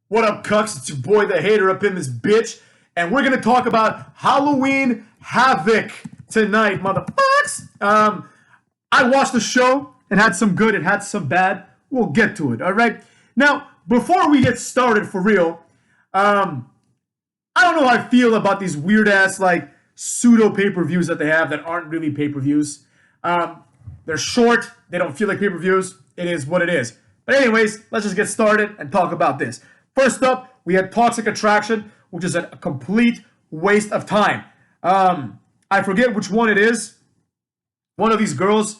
What up, cucks? It's your boy, the hater, up in this bitch. And we're going to talk about Halloween Havoc tonight, motherfuckers. I watched the show. It had some good. It had some bad. We'll get to it, all right? Now, before we get started for real, I don't know how I feel about these weird-ass, like, pseudo pay-per-views that they have that aren't really pay-per-views. They're short. They don't feel like pay-per-views. It is what it is. But anyways, let's just get started and talk about this. First up, we had Toxic Attraction, which is a complete waste of time. I forget which one it is. One of these girls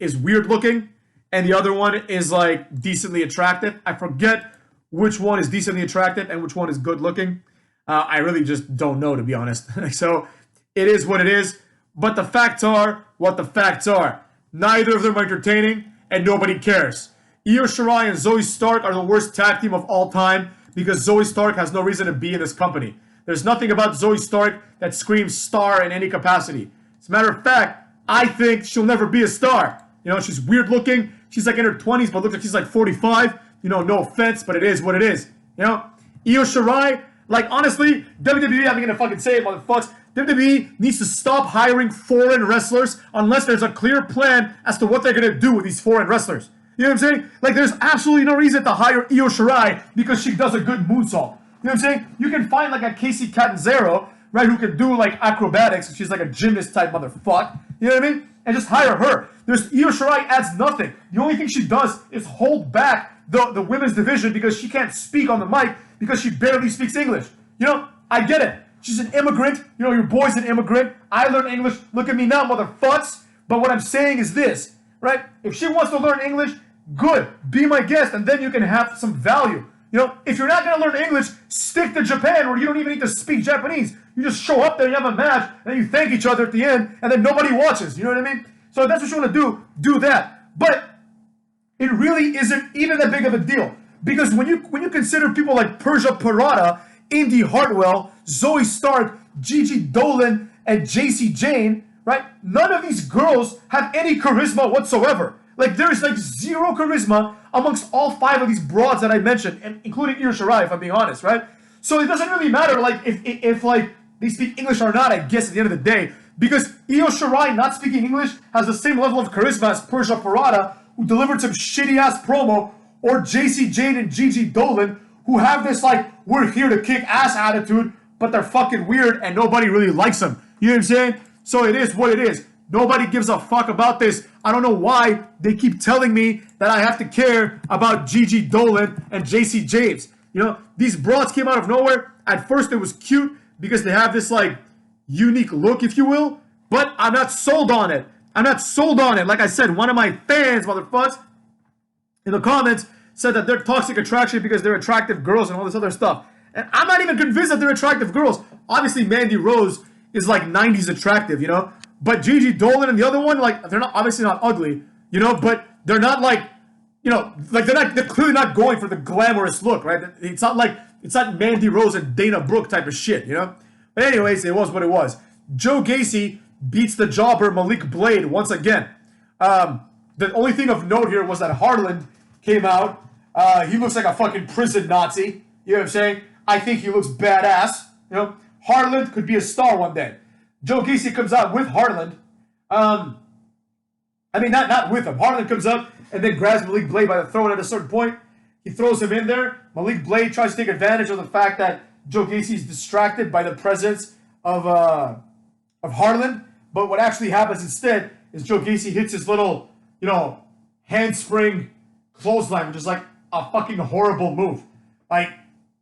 is weird looking, and the other one is like decently attractive. I forget which one is decently attractive and which one is good looking. I really just don't know, to be honest. So it is what it is. But the facts are what the facts are. Neither of them are entertaining, and nobody cares. Io Shirai and Zoe Stark are the worst tag team of all time because Zoe Stark has no reason to be in this company. There's nothing about Zoe Stark that screams star in any capacity. As a matter of fact, I think she'll never be a star. You know, she's weird looking. She's like in her 20s, but looks like she's like 45. You know, no offense, but it is what it is. You know, Io Shirai, like honestly, WWE, I'm gonna fucking say it, motherfuckers. WWE needs to stop hiring foreign wrestlers unless there's a clear plan as to what they're gonna do with these foreign wrestlers. You know what I'm saying? Like, there's absolutely no reason to hire Io Shirai because she does a good moonsault. You know what I'm saying? You can find, like, a Casey Catanzaro, right, who can do, like, acrobatics. She's, like, a gymnast-type motherfucker. You know what I mean? And just hire her. Io Shirai adds nothing. The only thing she does is hold back the women's division because she can't speak on the mic because she barely speaks English. You know? I get it. She's an immigrant. You know, your boy's an immigrant. I learned English. Look at me now, motherfucks. But what I'm saying is this, right? If she wants to learn English, good, be my guest, and then you can have some value. You know, if you're not going to learn English, stick to Japan where you don't even need to speak Japanese. You just show up there, you have a match, and then you thank each other at the end, and then nobody watches. You know what I mean? So if that's what you want to do that. But it really isn't even that big of a deal. Because when you consider people like Persia Parada, Indy Hartwell, Zoe Stark, Gigi Dolan, and JC Jane, right? None of these girls have any charisma whatsoever. Like, there's, like, zero charisma amongst all five of these broads that I mentioned, and including Io Shirai, if I'm being honest, right? So it doesn't really matter, like, if like, they speak English or not, I guess, at the end of the day, because Io Shirai not speaking English has the same level of charisma as Persia Parada, who delivered some shitty-ass promo, or JC Jane and Gigi Dolan, who have this, like, we're here to kick ass attitude, but they're fucking weird, and nobody really likes them. You know what I'm saying? So it is what it is. Nobody gives a fuck about this. I don't know why they keep telling me that I have to care about Gigi Dolan and JC James. You know, these broads came out of nowhere. At first, it was cute because they have this, like, unique look, if you will. But I'm not sold on it. I'm not sold on it. Like I said, one of my fans, motherfuckers, in the comments said that they're toxic attraction because they're attractive girls and all this other stuff. And I'm not even convinced that they're attractive girls. Obviously, Mandy Rose is, like, 90s attractive, you know? But Gigi Dolan and the other one, like, they're not obviously not ugly, you know, but they're not like, you know, like they're clearly not going for the glamorous look, right? It's not Mandy Rose and Dana Brooke type of shit, you know? But anyways, it was what it was. Joe Gacy beats the jobber Malik Blade once again. The only thing of note here was that Harland came out. He looks like a fucking prison Nazi. You know what I'm saying? I think he looks badass. You know, Harland could be a star one day. Joe Gacy comes out with Harland. I mean, not with him. Harland comes up and then grabs Malik Blade by the throat at a certain point. He throws him in there. Malik Blade tries to take advantage of the fact that Joe Gacy is distracted by the presence of Harland. But what actually happens instead is Joe Gacy hits his little, you know, handspring clothesline, which is like a fucking horrible move. Like,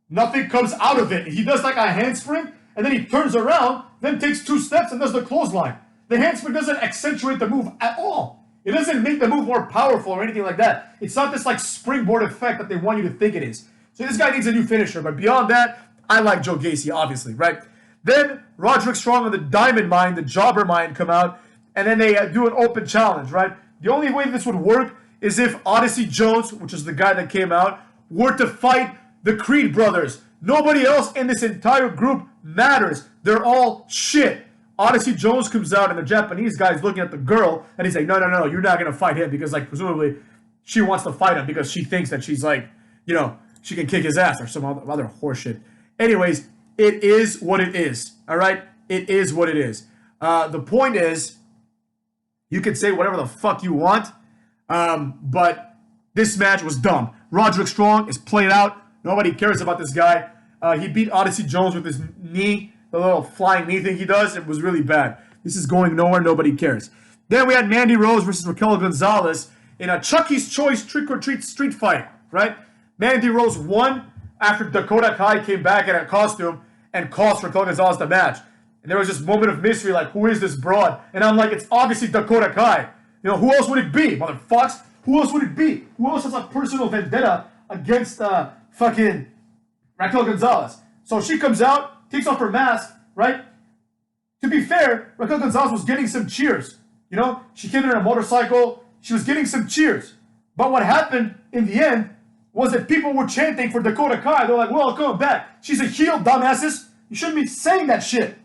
nothing comes out of it. He does like a handspring, and then he turns around, then takes 2 steps and does the clothesline. The handspring doesn't accentuate the move at all. It doesn't make the move more powerful or anything like that. It's not this like springboard effect that they want you to think it is. So this guy needs a new finisher. But beyond that, I like Joe Gacy, obviously, right? Then Roderick Strong and the Diamond Mine, the Jobber Mine, come out, and then they do an open challenge, right? The only way this would work is if Odyssey Jones, which is the guy that came out, were to fight the Creed brothers. Nobody else in this entire group matters. They're all shit. Odyssey Jones comes out and the Japanese guy is looking at the girl and he's like, no, you're not going to fight him because, like, presumably she wants to fight him because she thinks that she's, like, you know, she can kick his ass or some other horseshit. Anyways, it is what it is. All right? It is what it is. The point is, you can say whatever the fuck you want, but this match was dumb. Roderick Strong is played out. Nobody cares about this guy. He beat Odyssey Jones with his knee, the little flying knee thing he does. It was really bad. This is going nowhere. Nobody cares. Then we had Mandy Rose versus Raquel Gonzalez in a Chucky's Choice trick-or-treat street fight, right? Mandy Rose won after Dakota Kai came back in a costume and cost Raquel Gonzalez the match. And there was this moment of mystery, like, who is this broad? And I'm like, it's obviously Dakota Kai. You know, who else would it be, motherfucks? Who else would it be? Who else has a personal vendetta against fucking Raquel Gonzalez? So she comes out, takes off her mask, right? To be fair, Raquel Gonzalez was getting some cheers. You know, she came in on a motorcycle. She was getting some cheers. But what happened in the end was that people were chanting for Dakota Kai. They're like, welcome back. She's a heel, dumbasses. You shouldn't be saying that shit.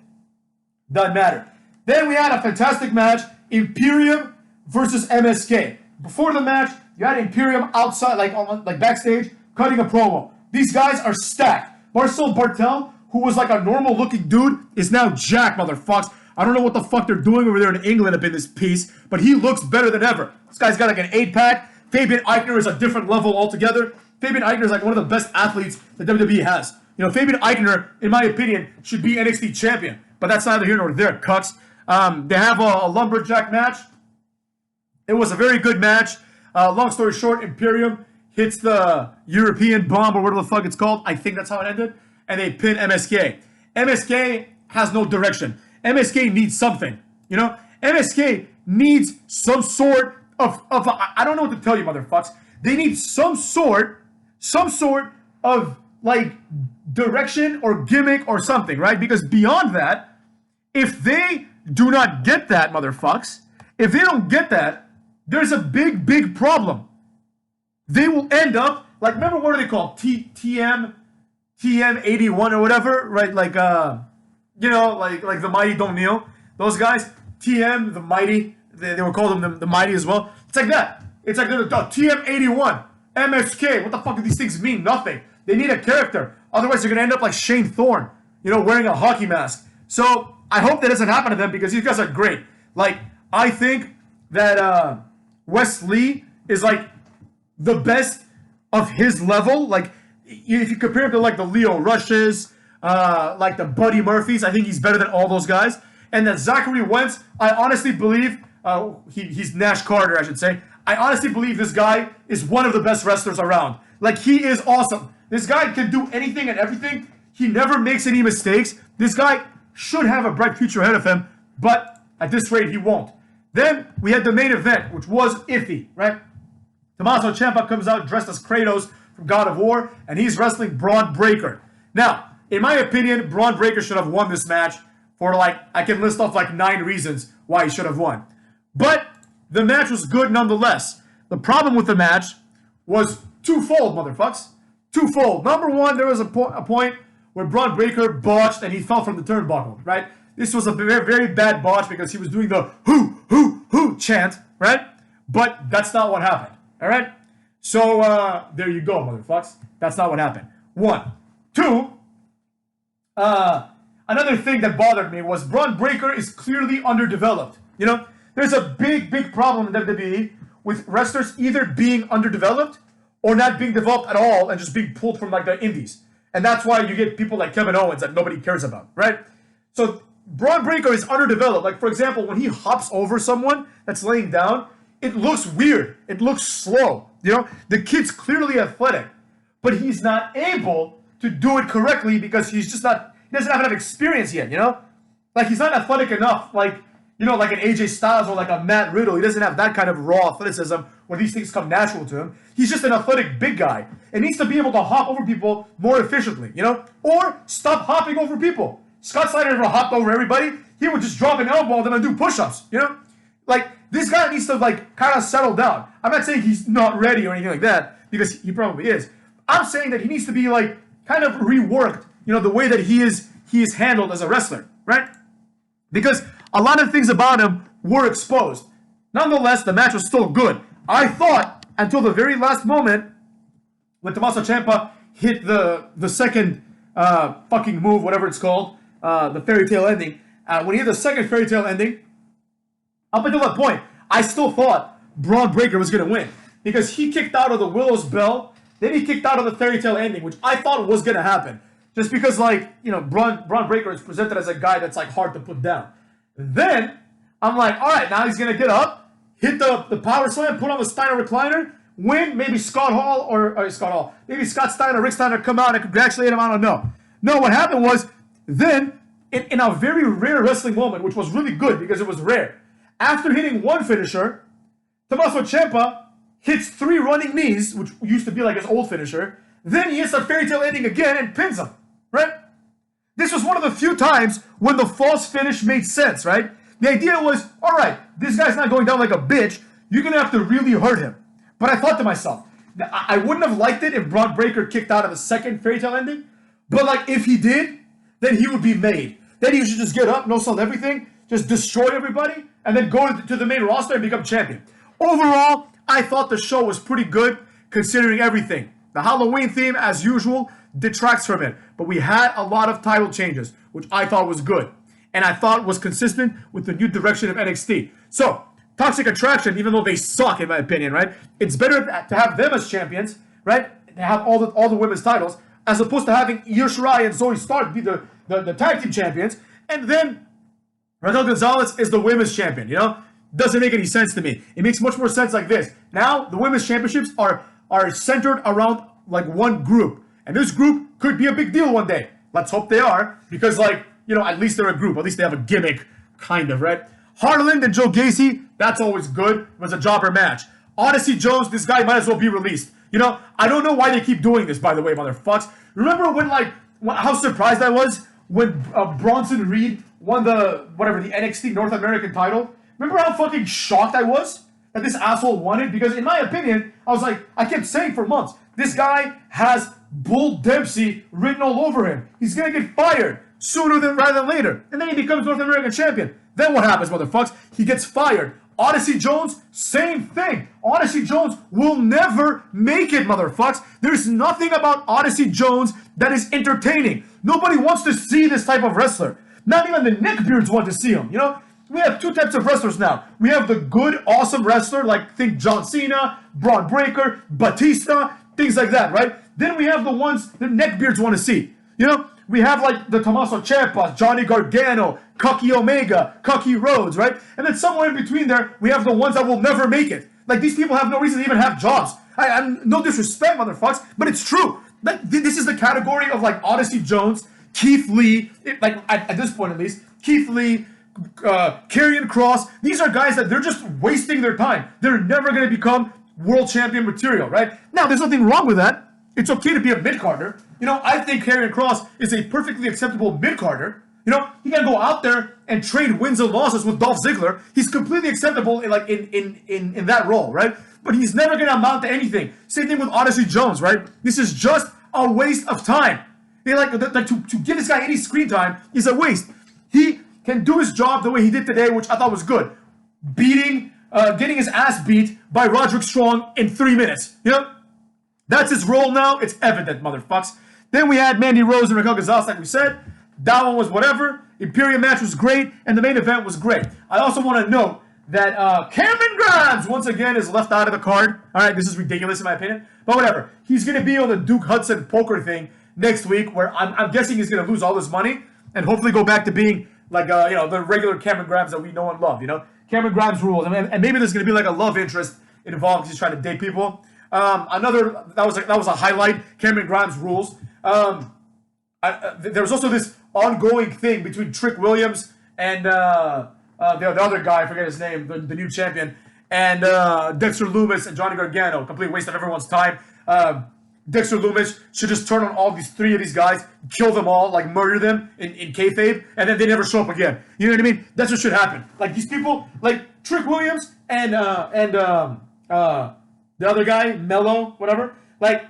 Doesn't matter. Then we had a fantastic match, Imperium versus MSK. Before the match, you had Imperium outside, like backstage, cutting a promo. These guys are stacked. Marcel Bartel, who was like a normal-looking dude, is now jacked, motherfucks. I don't know what the fuck they're doing over there in England up in this piece, but he looks better than ever. This guy's got like an 8-pack. Fabian Eichner is a different level altogether. Fabian Eichner is like one of the best athletes that WWE has. You know, Fabian Eichner, in my opinion, should be NXT champion, but that's neither here nor there, cucks. They have a lumberjack match. It was a very good match. Long story short, Imperium hits the European bomb, or whatever the fuck it's called. I think that's how it ended. And they pin MSK. MSK has no direction. MSK needs something. You know? MSK needs some sort of I don't know what to tell you, motherfucks. They need some sort of, like, direction or gimmick or something, right? Because beyond that, if they do not get that, motherfucks, if they don't get that, there's a big, big problem. They will end up, like, remember what are they called? TM 81 or whatever, right? Like, you know, like the Mighty Don't Kneel. Those guys, TM, the Mighty, they were called them the Mighty as well. It's like that. It's like the TM 81, MSK. What the fuck do these things mean? Nothing. They need a character. Otherwise, they're going to end up like Shane Thorne, you know, wearing a hockey mask. So I hope that doesn't happen to them because these guys are great. Like, I think that Wes Lee is like the best of his level. Like, if you compare him to like the Leo Rushes, like the Buddy Murphys, I think he's better than all those guys. And that Zachary Wentz, I honestly believe, he's Nash Carter, I should say. I honestly believe this guy is one of the best wrestlers around. Like, he is awesome. This guy can do anything and everything. He never makes any mistakes. This guy should have a bright future ahead of him, but at this rate, he won't. Then we had the main event, which was iffy, right? Tommaso Ciampa comes out dressed as Kratos from God of War, and he's wrestling Braun Breaker. Now, in my opinion, Braun Breaker should have won this match for, like, I can list off like 9 reasons why he should have won. But the match was good nonetheless. The problem with the match was twofold, motherfucks. Twofold. Number one, there was a point where Braun Breaker botched and he fell from the turnbuckle, right? This was a very, very bad botch because he was doing the hoo chant, right? But that's not what happened, all right? So, there you go, motherfucks. That's not what happened. 1. 2, another thing that bothered me was Braun Breaker is clearly underdeveloped. You know, there's a big, big problem in WWE with wrestlers either being underdeveloped or not being developed at all and just being pulled from like the indies. And that's why you get people like Kevin Owens that nobody cares about, right? So Braun Breaker is underdeveloped. Like, for example, when he hops over someone that's laying down, it looks weird. It looks slow. You know, the kid's clearly athletic, but he's not able to do it correctly because he doesn't have enough experience yet, you know? Like, he's not athletic enough, like, you know, like an AJ Styles or like a Matt Riddle. He doesn't have that kind of raw athleticism where these things come natural to him. He's just an athletic big guy and needs to be able to hop over people more efficiently, you know? Or stop hopping over people. Scott Steiner never hopped over everybody. He would just drop an elbow and then do push-ups, you know? Like, this guy needs to, like, kind of settle down. I'm not saying he's not ready or anything like that, because he probably is. I'm saying that he needs to be, like, kind of reworked, you know, the way that he is handled as a wrestler, right? Because a lot of things about him were exposed. Nonetheless, the match was still good. I thought, until the very last moment, when Tommaso Ciampa hit the second fucking move, whatever it's called, the fairy tale ending. When he hit the second fairy tale ending, up until that point, I still thought Braun Breaker was going to win. Because he kicked out of the Willow's Bell, then he kicked out of the fairy tale ending, which I thought was going to happen. Just because, like, you know, Braun Breaker is presented as a guy that's, like, hard to put down. Then, I'm like, all right, now he's going to get up, hit the power slam, put on the Steiner recliner, win, maybe Scott Hall, maybe Scott Steiner, Rick Steiner come out and congratulate him, I don't know. No, what happened was, then, in a very rare wrestling moment, which was really good because it was rare, after hitting one finisher, Tommaso Ciampa hits 3 running knees, which used to be like his old finisher, then he hits a fairy tale ending again and pins him, right? This was one of the few times when the false finish made sense, right? The idea was, all right, this guy's not going down like a bitch, you're going to have to really hurt him. But I thought to myself, I wouldn't have liked it if Braun Breaker kicked out of the second fairy tale ending, but like if he did, then he would be made. Then he should just get up, no-sell everything, just destroy everybody, and then go to the main roster and become champion. Overall, I thought the show was pretty good considering everything. The Halloween theme, as usual, detracts from it. But we had a lot of title changes, which I thought was good. And I thought was consistent with the new direction of NXT. So, Toxic Attraction, even though they suck in my opinion, right? It's better to have them as champions, right? To have all the women's titles, as opposed to having Io Shirai and Zoe Stark be the tag team champions. And then Raquel Gonzalez is the women's champion, you know? Doesn't make any sense to me. It makes much more sense like this. Now, the women's championships are centered around like one group. And this group could be a big deal one day. Let's hope they are. Because like, you know, at least they're a group. At least they have a gimmick, kind of, right? Harland and Joe Gacy, that's always good. It was a jobber match. Odyssey Jones, this guy might as well be released. You know, I don't know why they keep doing this, by the way, motherfucks. Remember when, like, how surprised I was when Bronson Reed won the NXT North American title? Remember how fucking shocked I was that this asshole won it? Because in my opinion, I was like, I kept saying for months, this guy has Bull Dempsey written all over him. He's gonna get fired sooner rather than later. And then he becomes North American champion. Then what happens, motherfucks? He gets fired. Odyssey Jones, same thing. Odyssey Jones will never make it, motherfucks. There's nothing about Odyssey Jones that is entertaining. Nobody wants to see this type of wrestler. Not even the neckbeards want to see him, you know? We have 2 types of wrestlers now. We have the good, awesome wrestler, like think John Cena, Braun Breaker, Batista, things like that, right? Then we have the ones the neckbeards want to see. You know, we have like the Tommaso Ciampa, Johnny Gargano, Cocky Omega, Cocky Rhodes, right? And then somewhere in between there, we have the ones that will never make it. Like these people have no reason to even have jobs. I'm no disrespect, motherfuckers, but it's true. Like this is the category of like Odyssey Jones, Keith Lee, like at this point at least, Keith Lee, Karrion Kross. These are guys that they're just wasting their time. They're never going to become world champion material, right? Now, there's nothing wrong with that. It's okay to be a mid-carder. You know, I think Karrion Kross is a perfectly acceptable mid-carder. You know, he can go out there and trade wins and losses with Dolph Ziggler. He's completely acceptable in that role, right? But he's never going to amount to anything. Same thing with Odyssey Jones, right? This is just a waste of time. You know, to give this guy any screen time is a waste. He can do his job the way he did today, which I thought was good. Getting his ass beat by Roderick Strong in 3 minutes. You know? That's his role now. It's evident, motherfucks. Then we had Mandy Rose and Raquel Gonzalez, like we said. That one was whatever. Imperium match was great, and the main event was great. I also want to note that Cameron Grimes, once again, is left out of the card. All right, this is ridiculous in my opinion. But whatever. He's going to be on the Duke Hudson poker thing next week, where I'm guessing he's going to lose all his money and hopefully go back to being like, you know, the regular Cameron Grimes that we know and love, you know? Cameron Grimes rules. And maybe there's going to be like a love interest involved because he's trying to date people. That was a highlight. Cameron Grimes rules. There was also this ongoing thing between Trick Williams and the other guy, I forget his name, the new champion, and Dexter Lumis and Johnny Gargano. Complete waste of everyone's time. Dexter Lumis should just turn on all these 3 of these guys, kill them all, like murder them in kayfabe, and then they never show up again. You know what I mean? That's what should happen. Like these people, like Trick Williams and the other guy, Mello, whatever. Like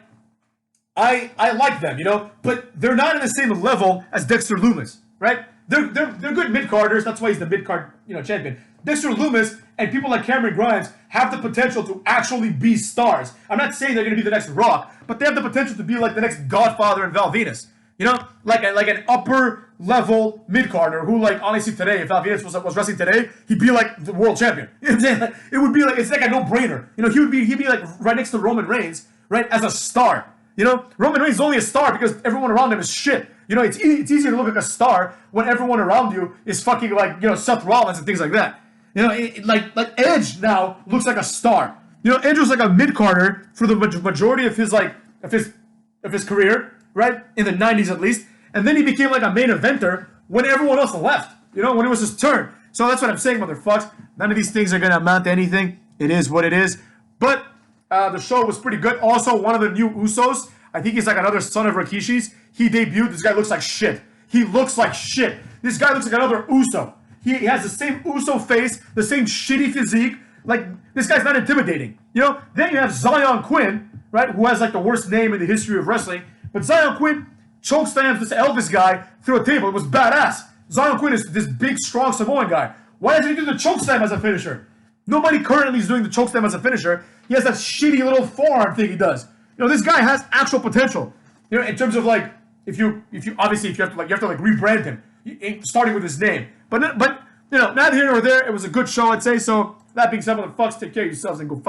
I like them, you know, but they're not in the same level as Dexter Lumis, right? They're good mid-carders. That's why he's the mid-card, you know, champion. Dexter Lumis and people like Cameron Grimes have the potential to actually be stars. I'm not saying they're going to be the next Rock, but they have the potential to be like the next Godfather and Val Venus. You know, like an upper level mid carder who, like, honestly today, if Val Venus was wrestling today, he'd be like the world champion. You know what I'm saying? It would be like, it's like a no brainer. You know, he'd be like right next to Roman Reigns, right, as a star. You know, Roman Reigns is only a star because everyone around him is shit. You know, it's easier to look like a star when everyone around you is fucking like, you know, Seth Rollins and things like that. You know, like Edge now looks like a star. You know, Edge was like a mid carder for the majority of his career, right? In the 90s at least. And then he became like a main eventer when everyone else left. You know, when it was his turn. So that's what I'm saying, motherfucks. None of these things are gonna amount to anything. It is what it is. But the show was pretty good. Also, one of the new Usos, I think he's like another son of Rikishi's. He debuted. This guy looks like shit. He looks like shit. This guy looks like another Uso. He has the same Uso face, the same shitty physique. Like, this guy's not intimidating. You know? Then you have Zion Quinn, right? Who has like the worst name in the history of wrestling. But Zion Quinn chokeslams this Elvis guy through a table. It was badass. Zion Quinn is this big, strong Samoan guy. Why doesn't he do the chokeslam as a finisher? Nobody currently is doing the chokeslam as a finisher. He has that shitty little forearm thing he does. You know, this guy has actual potential. You know, in terms of like, if you have to rebrand him, starting with his name. But you know, neither here nor there. It was a good show, I'd say. So that being said, motherfuckers, take care of yourselves and go.